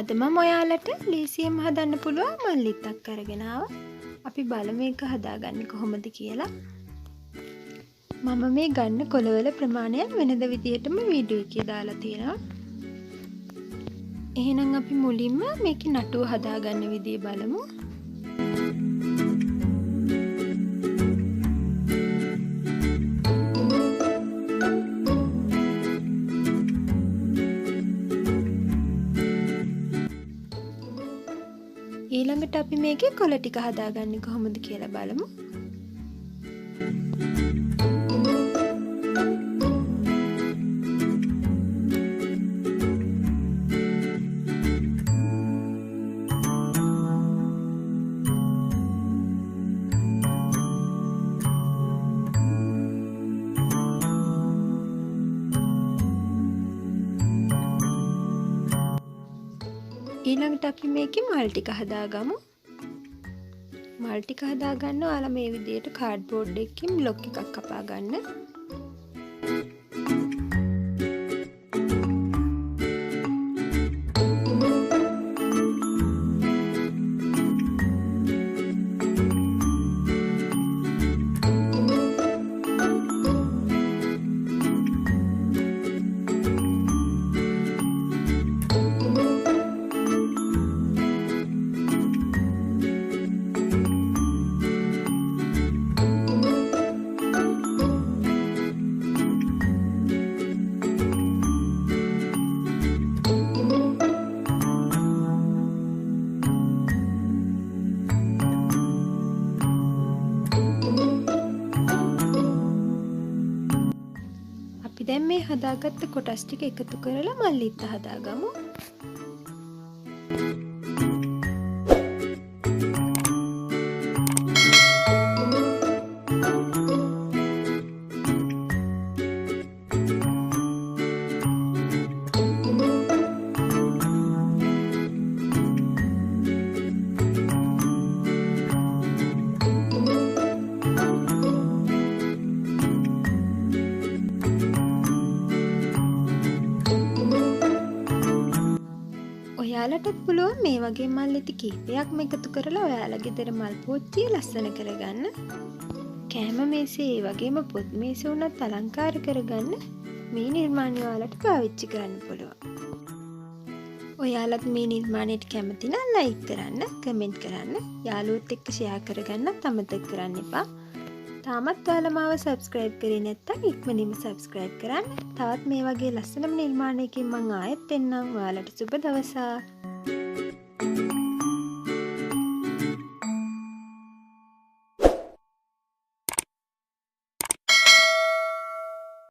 අද මම ඔයාලට ලේසියෙන් හදන්න පුළුවන් මල්ලිත්තක් අරගෙන ආවා. අපි බලමු මේක හදාගන්නේ කොහොමද කියලා. මම මේ ගන්න කොළවල ප්‍රමාණය වෙනද විදියටම වීඩියෝ එකේ දාලා තියෙනවා. එහෙනම් අපි මුලින්ම මේකේ නටුව හදාගන්න විදිය බලමු. ඊළඟට අපි මේකේ කොළ ටික හදාගන්නේ කොහොමද කියලා බලමු. ඊළඟට අපි මේකේ මල් ටික හදාගමු. මල් ටික හදාගන්න ඔයාලා මේ විදිහට කාඩ්බෝඩ් එකකින් බ්ලොක් එකක් කපා ගන්න. දැන් මේ හදාගත්ත කොටස් ටික එකතු කරලා මල්ලිත්ත හදාගමු. ඔයාලටත් පුළුවන් මේ වගේ මල්ලිති කීපයක්ම එකතු කරලා ඔයාලා ගෙදර මල් පෝච්චිය ලස්සන කරගන්න. කෑම මේසේ ඒ වගේම පොත් මේසේ උනත් අලංකාර කරගන්න මේ නිර්මාණය ඔයාලට පාවිච්චි කරන්න පුළුවන්. ඔයාලත් මේ නිර්මාණයට කැමති නම් ලයික් කරන්න, කමෙන්ට් කරන්න, යාළුවොත් එක්ක ෂෙයා කරගන්නත් අමතක කරන්න එපා. තාමත් ඔයාලා මාව සබ්ස්ක්‍රයිබ් කරේ නැත්නම් ඉක්මනින්ම සබ්ස්ක්‍රයිබ් කරන්න. තවත් මේ වගේ ලස්සනම නිර්මාණයකින් මම ආයෙත් එන්නම්. ඔයාලට සුබ දවසක්.